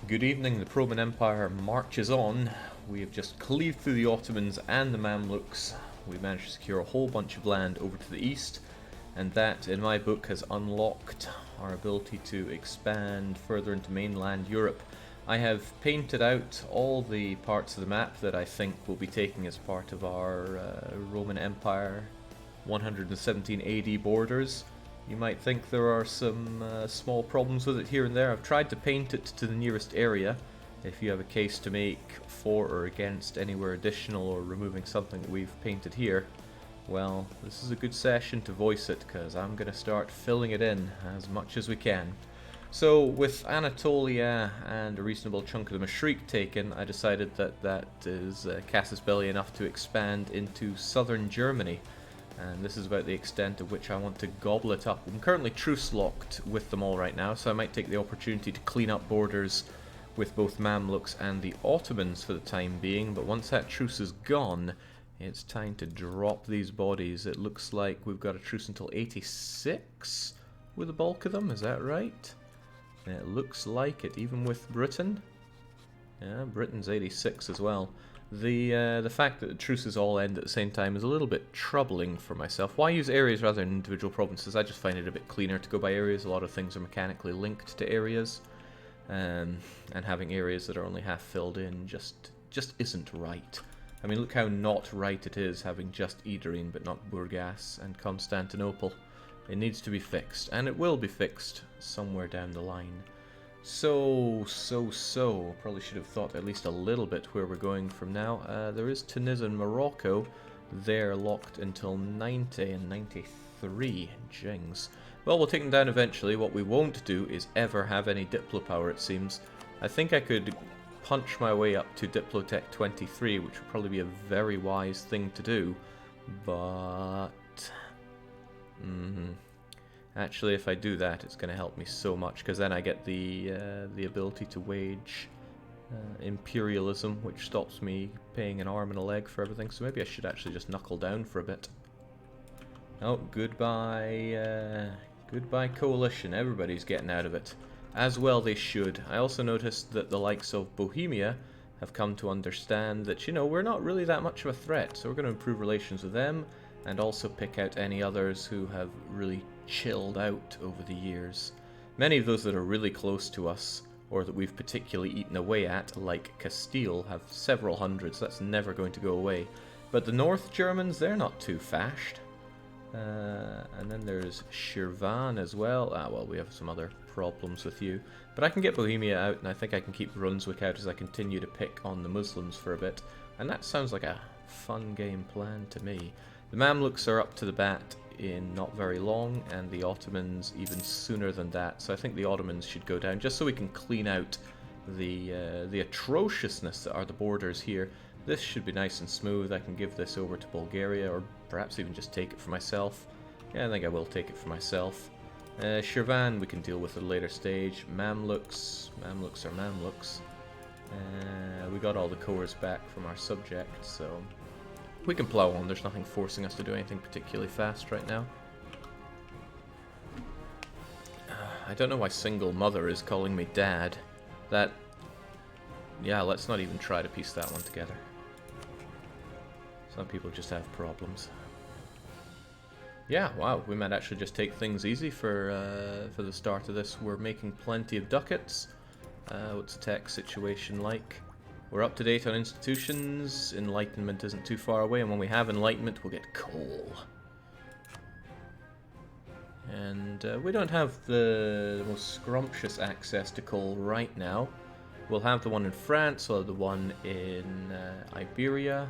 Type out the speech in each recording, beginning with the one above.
Good evening, the PRoman Empire marches on. We have just cleaved through the Ottomans and the Mamluks. We managed to secure a whole bunch of land over to the east, and that, in my book, has unlocked our ability to expand further into mainland Europe. I have painted out all the parts of the map that I think we'll be taking as part of our Roman Empire 117 AD borders. You might think there are some small problems with it here and there. I've tried to paint it to the nearest area. If you have a case to make for or against anywhere additional or removing something that we've painted here, well, this is a good session to voice it, because I'm going to start filling it in as much as we can. So, with Anatolia and a reasonable chunk of the Mashriq taken, I decided that that is casus belli enough to expand into southern Germany. And this is about the extent of which I want to gobble it up. I'm currently truce locked with them all right now, so I might take the opportunity to clean up borders with both Mamluks and the Ottomans for the time being, but once that truce is gone, it's time to drop these bodies. It looks like we've got a truce until 86 with the bulk of them, is that right? It looks like it, even with Britain. Yeah, Britain's 86 as well. The fact that the truces all end at the same time is a little bit troubling for myself. Why use areas rather than individual provinces? I just find it a bit cleaner to go by areas. A lot of things are mechanically linked to areas, and having areas that are only half filled in just isn't right. I mean, look how not right it is having just Iedereen but not Burgas and Constantinople. It needs to be fixed, and it will be fixed somewhere down the line. So, probably should have thought at least a little bit where we're going from now. There is Tunisia and Morocco. They're locked until 90 and 93. Jings. Well, we'll take them down eventually. What we won't do is ever have any Diplo power, it seems. I think I could punch my way up to Diplotech 23, which would probably be a very wise thing to do. But... Actually, if I do that, it's going to help me so much, because then I get the ability to wage imperialism, which stops me paying an arm and a leg for everything. So maybe I should actually just knuckle down for a bit. Oh, goodbye, goodbye coalition. Everybody's getting out of it. As well they should. I also noticed that the likes of Bohemia have come to understand that, you know, we're not really that much of a threat, so we're going to improve relations with them, and also pick out any others who have really chilled out over the years. Many of those that are really close to us, or that we've particularly eaten away at, like Castile, have several hundreds. That's never going to go away. But the North Germans, they're not too fashed. And then there's Shirvan as well. Ah, well, we have some other problems with you. But I can get Bohemia out, and I think I can keep Brunswick out as I continue to pick on the Muslims for a bit. And that sounds like a fun game plan to me. The Mamluks are up to the bat in not very long, and the Ottomans even sooner than that. So I think the Ottomans should go down, just so we can clean out the atrociousness that are the borders here. This should be nice and smooth. I can give this over to Bulgaria, or perhaps even just take it for myself. Yeah, I think I will take it for myself. Shirvan we can deal with at a later stage. Mamluks are Mamluks. We got all the cores back from our subject, so... we can plow on. There's nothing forcing us to do anything particularly fast right now. I don't know why single mother is calling me dad. That... yeah, let's not even try to piece that one together. Some people just have problems. Yeah, wow, we might actually just take things easy for the start of this. We're making plenty of ducats. What's the tech situation like? We're up to date on institutions. Enlightenment isn't too far away, and when we have enlightenment, we'll get coal. And we don't have the most scrumptious access to coal right now. We'll have the one in France, we'll have the one in Iberia.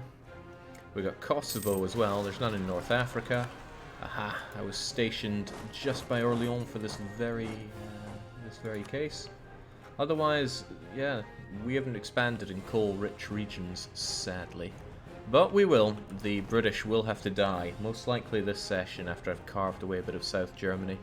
We've got Kosovo as well. There's none in North Africa. Aha, I was stationed just by Orléans for this very case. Otherwise, yeah, we haven't expanded in coal-rich regions, sadly. But we will. The British will have to die, most likely this session after I've carved away a bit of South Germany.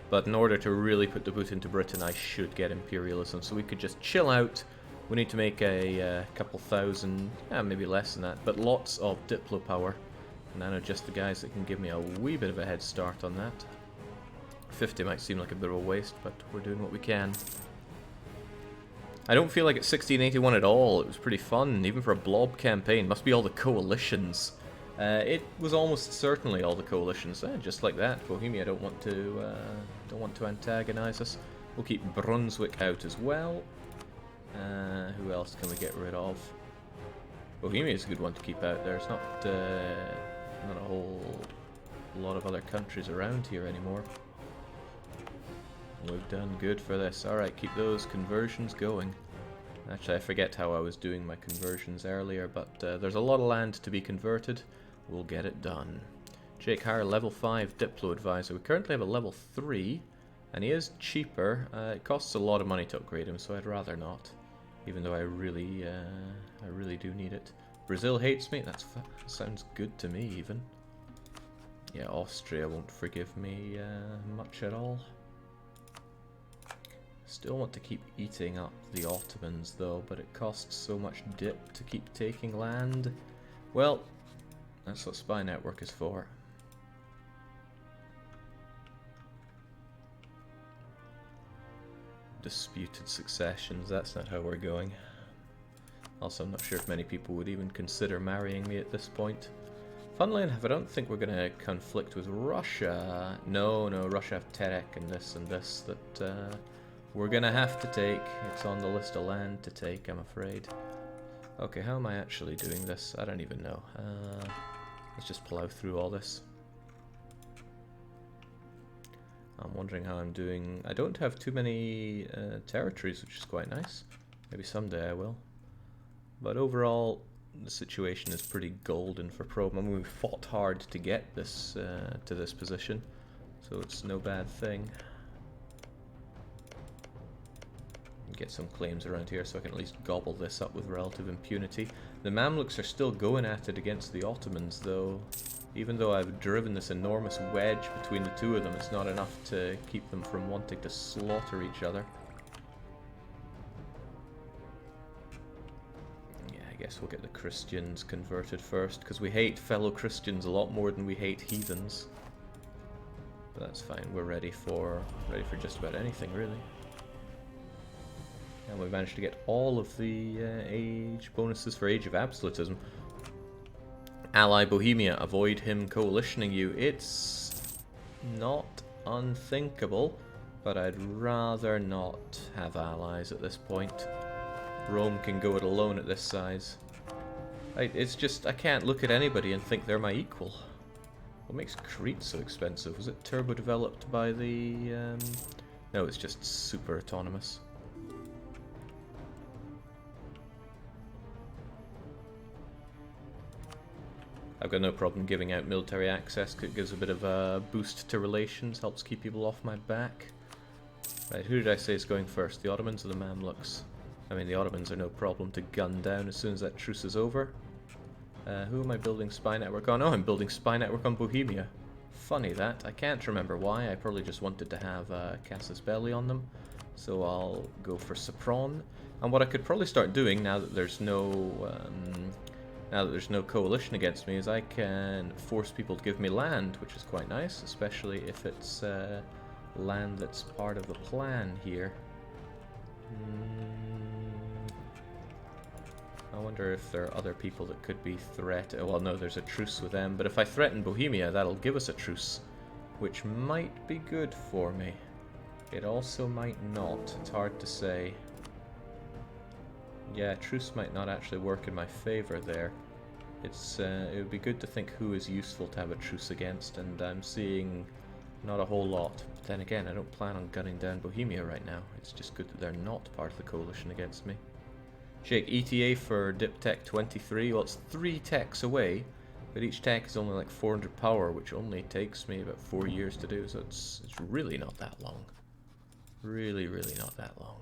But in order to really put the boot into Britain, I should get imperialism, so we could just chill out. We need to make a couple thousand, maybe less than that, but lots of Diplo power. And I know just the guys that can give me a wee bit of a head start on that. 50 might seem like a bit of a waste, but we're doing what we can. I don't feel like it's 1681 at all. It was pretty fun, even for a blob campaign. Must be all the coalitions. It was almost certainly all the coalitions. Just like that, Bohemia don't want to antagonize us. We'll keep Brunswick out as well. Who else can we get rid of? Bohemia is a good one to keep out. There's not a whole lot of other countries around here anymore. We've done good for this. Alright, keep those conversions going. Actually, I forget how I was doing my conversions earlier, but there's a lot of land to be converted. We'll get it done. Jake Hire, level 5 Diplo Advisor. We currently have a level 3, and he is cheaper. It costs a lot of money to upgrade him, so I'd rather not. Even though I really do need it. Brazil hates me. That sounds good to me, even. Yeah, Austria won't forgive me much at all. Still want to keep eating up the Ottomans, though, but it costs so much dip to keep taking land. Well, that's what Spy Network is for. Disputed successions, that's not how we're going. Also, I'm not sure if many people would even consider marrying me at this point. Funnily enough, I don't think we're going to conflict with Russia. No, Russia have Terek and this that we're going to have to take. It's on the list of land to take, I'm afraid. Okay, how am I actually doing this? I don't even know. Let's just plow through all this. I'm wondering how I'm doing. I don't have too many territories, which is quite nice. Maybe someday I will. But overall, the situation is pretty golden for PRoman. I mean, we fought hard to get this to this position, so it's no bad thing. Get some claims around here so I can at least gobble this up with relative impunity. The Mamluks are still going at it against the Ottomans, though. Even though I've driven this enormous wedge between the two of them, it's not enough to keep them from wanting to slaughter each other. Yeah, I guess we'll get the Christians converted first, because we hate fellow Christians a lot more than we hate heathens. But that's fine, we're ready for just about anything, really. And we managed to get all of the age bonuses for Age of Absolutism. Ally Bohemia, avoid him coalitioning you. It's not unthinkable, but I'd rather not have allies at this point. Rome can go it alone at this size. It's just, I can't look at anybody and think they're my equal. What makes Crete so expensive? Was it turbo developed by the... No, it's just super autonomous. I've got no problem giving out military access because it gives a bit of a boost to relations, helps keep people off my back. Right, who did I say is going first? The Ottomans or the Mamluks? I mean, the Ottomans are no problem to gun down as soon as that truce is over. Who am I building spy network on? Oh, I'm building spy network on Bohemia. Funny that. I can't remember why. I probably just wanted to have Casus Belli on them. So I'll go for Sopron. And what I could probably start doing now that there's no... Now that there's no coalition against me, is I can force people to give me land, which is quite nice, especially if it's land that's part of the plan here. I wonder if there are other people that could be threatened. Well, no, there's a truce with them, but if I threaten Bohemia, that'll give us a truce, which might be good for me. It also might not. It's hard to say. Yeah, truce might not actually work in my favor there. It would be good to think who is useful to have a truce against, and I'm seeing not a whole lot. But then again, I don't plan on gunning down Bohemia right now. It's just good that they're not part of the coalition against me. Jake, ETA for Dip Tech 23. Well, it's 3 techs away, but each tech is only like 400 power, which only takes me about 4 years to do, so it's really not that long. Really not that long.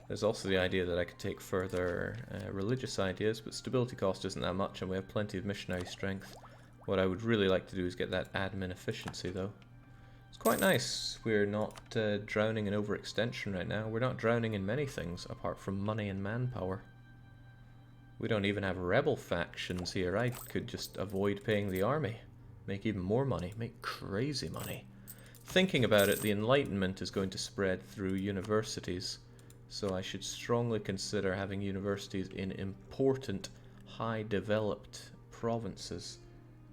There's also the idea that I could take further religious ideas, but stability cost isn't that much and we have plenty of missionary strength. What I would really like to do is get that admin efficiency, though. It's quite nice. We're not drowning in overextension right now. We're not drowning in many things apart from money and manpower. We don't even have rebel factions here. I could just avoid paying the army. Make even more money. Make crazy money. thinking about it, the Enlightenment is going to spread through universities. So I should strongly consider having universities in important, high-developed provinces.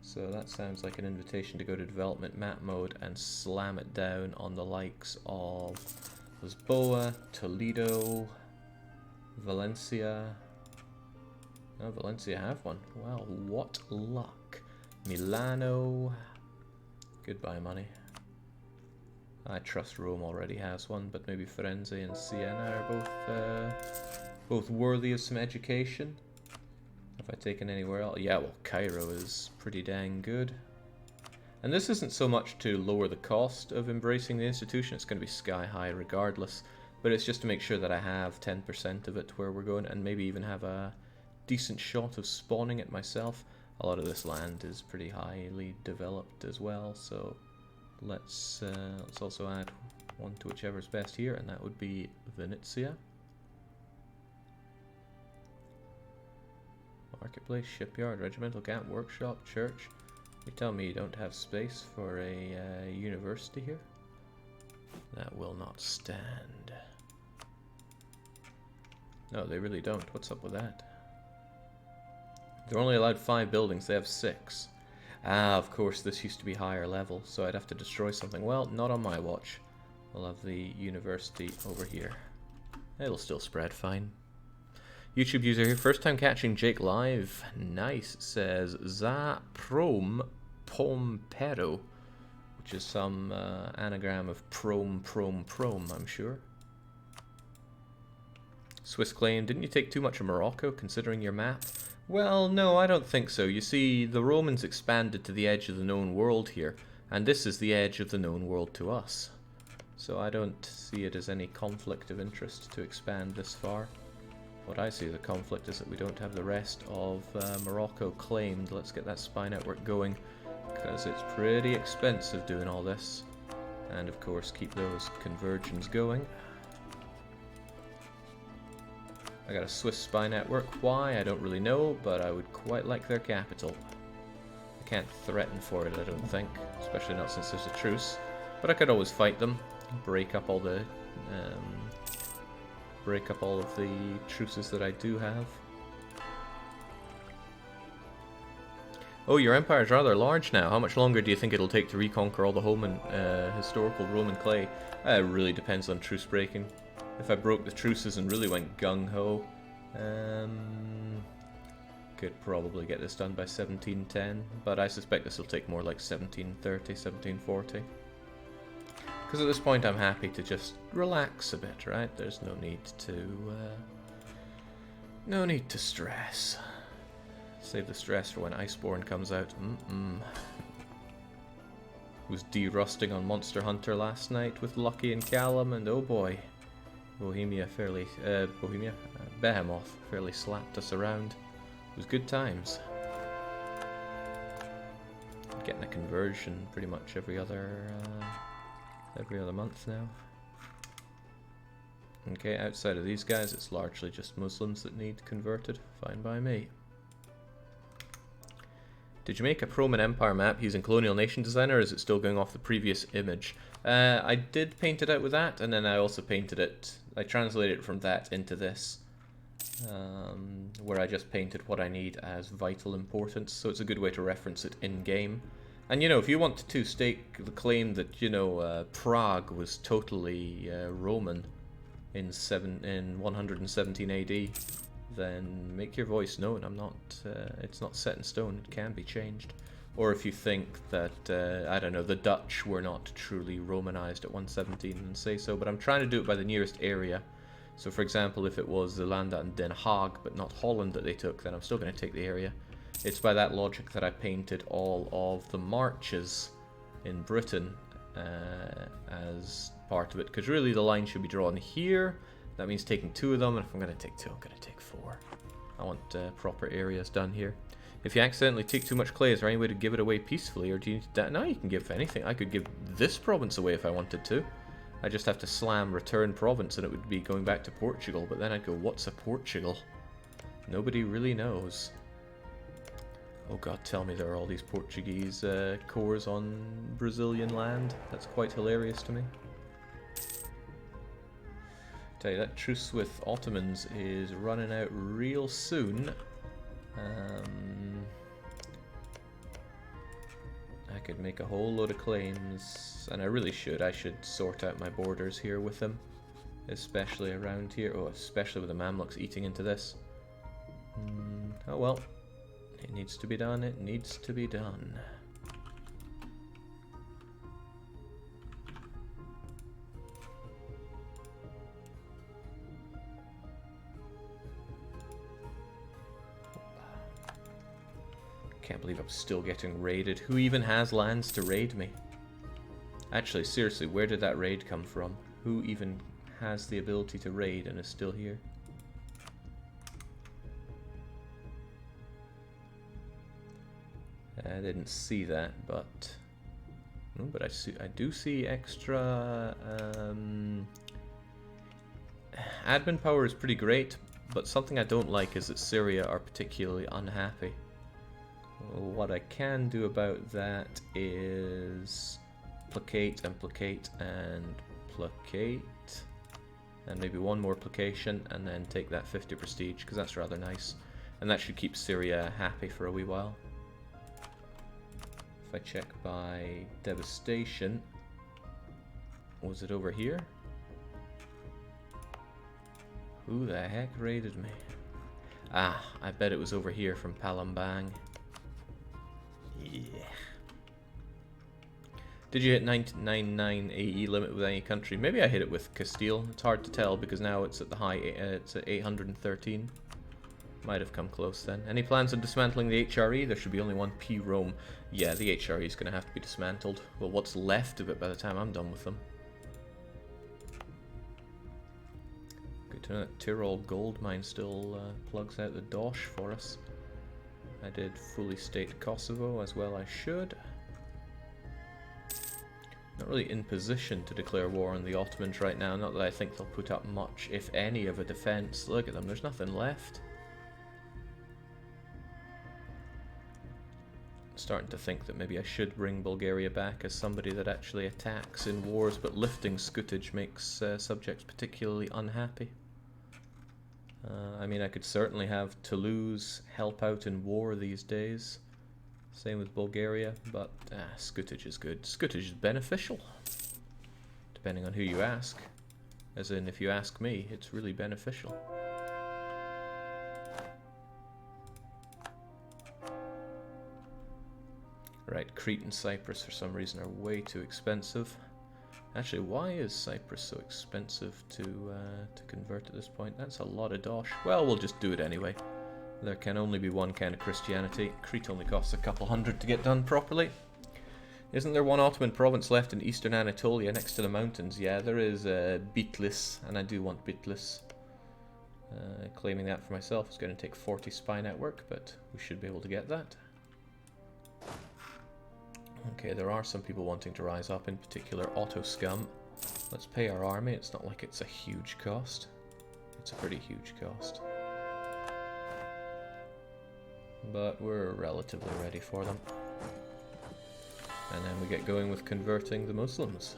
So that sounds like an invitation to go to development map mode and slam it down on the likes of Lisboa, Toledo, Valencia. Oh, Valencia have one. Well, what luck. Milano. Goodbye, money. I trust Rome already has one, but maybe Firenze and Siena are both worthy of some education. Have I taken anywhere else? Yeah, well, Cairo is pretty dang good. And this isn't so much to lower the cost of embracing the institution, it's going to be sky high regardless, but it's just to make sure that I have 10% of it where we're going, and maybe even have a decent shot of spawning it myself. A lot of this land is pretty highly developed as well, so let's also add one to whichever's best here, and that would be Venezia. Marketplace, shipyard, regimental camp, workshop, church. You tell me you don't have space for a university here? That will not stand. No, they really don't. What's up with that? They're only allowed 5 buildings, they have 6. Ah, of course, this used to be higher level, so I'd have to destroy something. Well, not on my watch. We'll have the university over here. It'll still spread fine. YouTube user here, first time catching Jake live. Nice, says Za Prom Pompero, which is some anagram of prom, I'm sure. Swiss claim, didn't you take too much of Morocco considering your map? Well, no, I don't think so. You see, the Romans expanded to the edge of the known world here, and this is the edge of the known world to us. So I don't see it as any conflict of interest to expand this far. What I see as a conflict is that we don't have the rest of Morocco claimed. Let's get that spy network going, because it's pretty expensive doing all this. And of course keep those conversions going. I got a Swiss spy network. Why? I don't really know, but I would quite like their capital. I can't threaten for it, I don't think, especially not since there's a truce. But I could always fight them, break up all the truces that I do have. Oh, your empire is rather large now. How much longer do you think it'll take to reconquer all the home and historical Roman clay? It really depends on truce breaking. If I broke the truces and really went gung-ho, could probably get this done by 1710, but I suspect this will take more like 1730, 1740. Because at this point I'm happy to just relax a bit, right? There's no need to stress. Save the stress for when Iceborne comes out. Was de-rusting on Monster Hunter last night with Lucky and Callum, and oh boy, Behemoth fairly slapped us around. It was good times. Getting a conversion pretty much every other month now. Okay, outside of these guys, it's largely just Muslims that need converted. Fine by me. Did you make a PRoman Empire map using Colonial Nation Designer, or is it still going off the previous image? I did paint it out with that, and then I also painted it, I translated it from that into this, where I just painted what I need as vital importance, so it's a good way to reference it in-game. And, you know, if you want to stake the claim that, you know, Prague was totally Roman in 117 AD, then make your voice known. It's not set in stone, it can be changed. Or if you think that, I don't know, the Dutch were not truly Romanized at 117, then say so, but I'm trying to do it by the nearest area. So for example, if it was Zelanda and Den Haag, but not Holland that they took, then I'm still going to take the area. It's by that logic that I painted all of the marches in Britain as part of it, because really the line should be drawn here. That means taking 2 of them, and if I'm going to take 2, I'm going to take 4. I want proper areas done here. If you accidentally take too much clay, is there any way to give it away peacefully, or do you need to... No, you can give anything. I could give this province away if I wanted to. I just have to slam return province, and it would be going back to Portugal, but then I'd go, what's a Portugal? Nobody really knows. Oh god, tell me there are all these Portuguese cores on Brazilian land. That's quite hilarious to me. Tell you, that truce with Ottomans is running out real soon. I could make a whole load of claims, and I really should. I should sort out my borders here with them, especially around here. Oh, especially with the Mamluks eating into this. Oh well, it needs to be done. It needs to be done. Can't believe I'm still getting raided. Who even has lands to raid me? Actually, seriously, where did that raid come from? Who even has the ability to raid and is still here? I didn't see that, but... Oh, but I do see extra... admin power is pretty great, but something I don't like is that Syria are particularly unhappy. What I can do about that is placate and placate and placate, and maybe one more placation, and then take that 50 prestige, because that's rather nice, and that should keep Syria happy for a wee while. If I check by devastation, was it over here? Who the heck raided me? Ah, I bet it was over here from Palembang. Yeah. Did you hit 999 AE limit with any country? Maybe I hit it with Castile. It's hard to tell because now it's at the high. It's at 813. Might have come close then. Any plans on dismantling the HRE? There should be only one PRoman. Yeah, the HRE is going to have to be dismantled. Well, what's left of it by the time I'm done with them? Good to know that Tyrol gold mine still plugs out the dosh for us. I did fully state Kosovo, as well I should. Not really in position to declare war on the Ottomans right now, not that I think they'll put up much, if any, of a defense. Look at them, there's nothing left. Starting to think that maybe I should bring Bulgaria back as somebody that actually attacks in wars, but lifting scutage makes subjects particularly unhappy. I mean, I could certainly have Toulouse help out in war these days. Same with Bulgaria, but scutage is good. Scutage is beneficial, depending on who you ask. As in, if you ask me, it's really beneficial. Right, Crete and Cyprus for some reason are way too expensive. Actually, why is Cyprus so expensive to convert at this point? That's a lot of dosh. Well, we'll just do it anyway. There can only be one kind of Christianity. Crete only costs a couple hundred to get done properly. Isn't there one Ottoman province left in eastern Anatolia next to the mountains? Yeah, there is Bitlis, and I do want Bitlis. Claiming that for myself is going to take 40 spy network, but we should be able to get that. Okay, there are some people wanting to rise up, in particular Otto scum. Let's pay our army. It's not like it's a huge cost. It's a pretty huge cost. But we're relatively ready for them. And then we get going with converting the Muslims.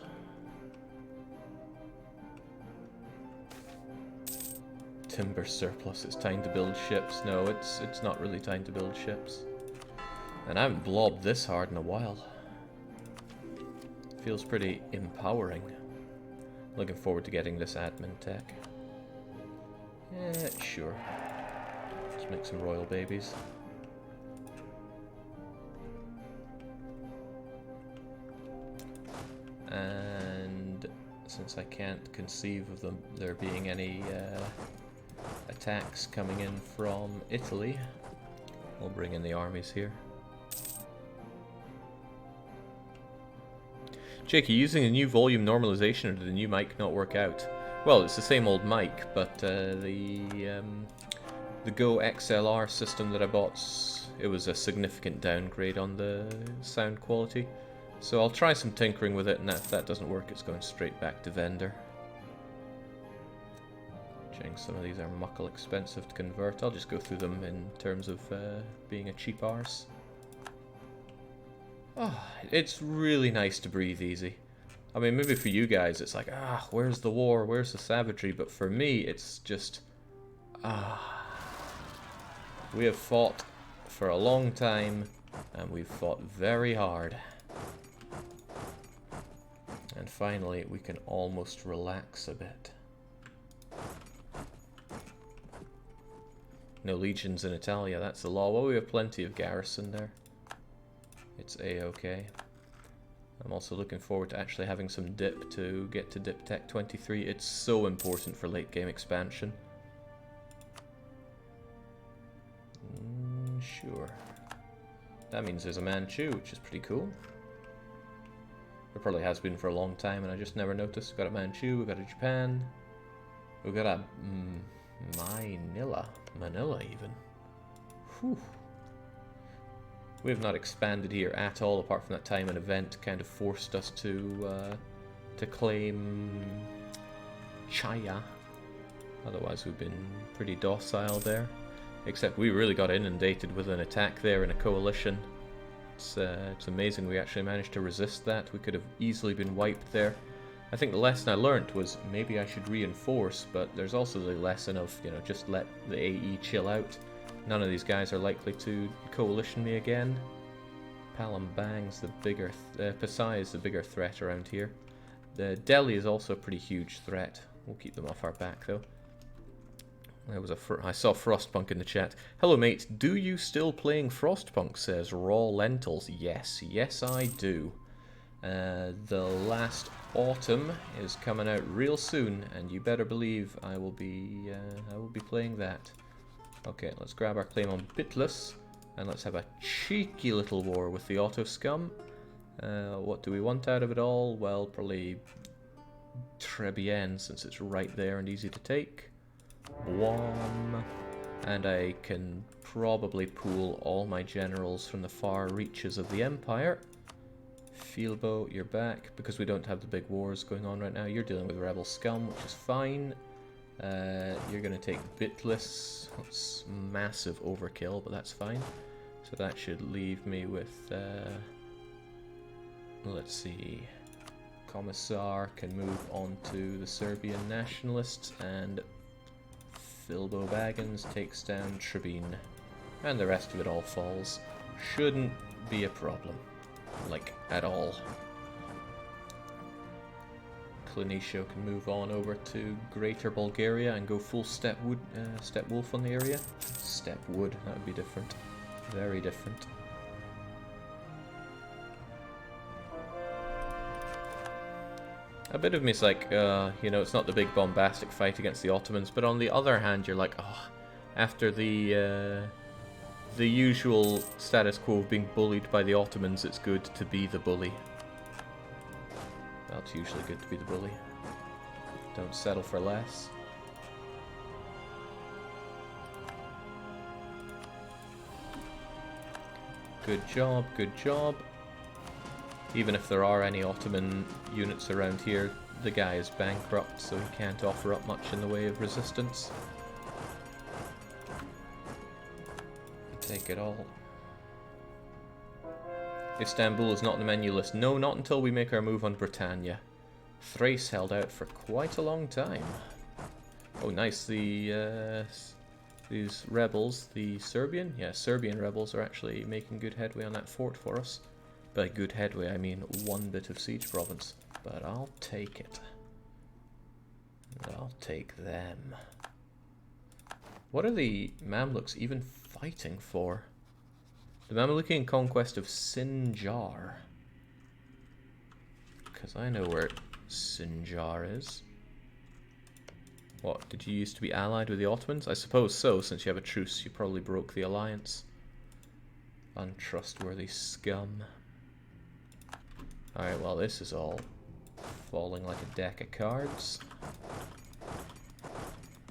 Timber surplus. It's time to build ships. No, it's not really time to build ships. And I haven't blobbed this hard in a while. Feels pretty empowering. Looking forward to getting this admin tech. Yeah, sure. Let's make some royal babies. And since I can't conceive of there being any attacks coming in from Italy, we'll bring in the armies here. Jake, are you using a new volume normalization, or did the new mic not work out? Well, it's the same old mic, but the Go XLR system that I bought, it was a significant downgrade on the sound quality. So I'll try some tinkering with it, and if that doesn't work, it's going straight back to vendor. Checking some of these are muckle expensive to convert. I'll just go through them in terms of being a cheap arse. Oh, it's really nice to breathe easy. I mean, maybe for you guys it's like, ah, where's the war, where's the savagery? But for me, it's just, ah. We have fought for a long time, and we've fought very hard. And finally, we can almost relax a bit. No legions in Italia, that's the law. Well, we have plenty of garrison there. It's a-okay. I'm also looking forward to actually having some dip to get to Dip Tech 23. It's so important for late game expansion. Sure. That means there's a Manchu, which is pretty cool. There probably has been for a long time and I just never noticed. We've got a Manchu, we've got a Japan. We've got a Manila even. Whew. We have not expanded here at all, apart from that time an event kind of forced us to claim Chaya. Otherwise we've been pretty docile there. Except we really got inundated with an attack there in a coalition. It's amazing we actually managed to resist that. We could have easily been wiped there. I think the lesson I learned was maybe I should reinforce, but there's also the lesson of, you know, just let the AE chill out. None of these guys are likely to coalition me again. Palembang's the bigger, Pasai is the bigger threat around here. The Delhi is also a pretty huge threat. We'll keep them off our back though. There was I saw Frostpunk in the chat. Hello mate, do you still playing Frostpunk? Says Raw Lentils. Yes, yes I do. The last autumn is coming out real soon, and you better believe I will be playing that. Okay, let's grab our claim on Bitless, and let's have a cheeky little war with the Otto scum. What do we want out of it all? Well, probably Trebienne, since it's right there and easy to take. Bwom. And I can probably pool all my generals from the far reaches of the Empire. Filbo, you're back, because we don't have the big wars going on right now. You're dealing with rebel scum, which is fine. You're going to take Bitless. That's massive overkill, but that's fine. So that should leave me with, let's see, Commissar can move on to the Serbian nationalists, and Filbo Baggins takes down Trebin. And the rest of it all falls. Shouldn't be a problem. Like, at all. Klinicio can move on over to Greater Bulgaria and go full Step Wolf on the area. Step Wood, that would be different. Very different. A bit of me is like, you know, it's not the big bombastic fight against the Ottomans, but on the other hand, you're like, oh, after the usual status quo of being bullied by the Ottomans, it's good to be the bully. Well, it's usually good to be the bully. Don't settle for less. Good job, good job. Even if there are any Ottoman units around here, the guy is bankrupt, so he can't offer up much in the way of resistance. Take it all. Istanbul is not on the menu list. No, not until we make our move on Britannia. Thrace held out for quite a long time. Oh, nice. These rebels, the Serbian? Yeah, Serbian rebels are actually making good headway on that fort for us. By good headway, I mean one bit of siege province. But I'll take it. I'll take them. What are the Mamluks even fighting for? The Mamlukian conquest of Sinjar. Because I know where Sinjar is. What, did you used to be allied with the Ottomans? I suppose so, since you have a truce, you probably broke the alliance. Untrustworthy scum. Alright, well this is all falling like a deck of cards.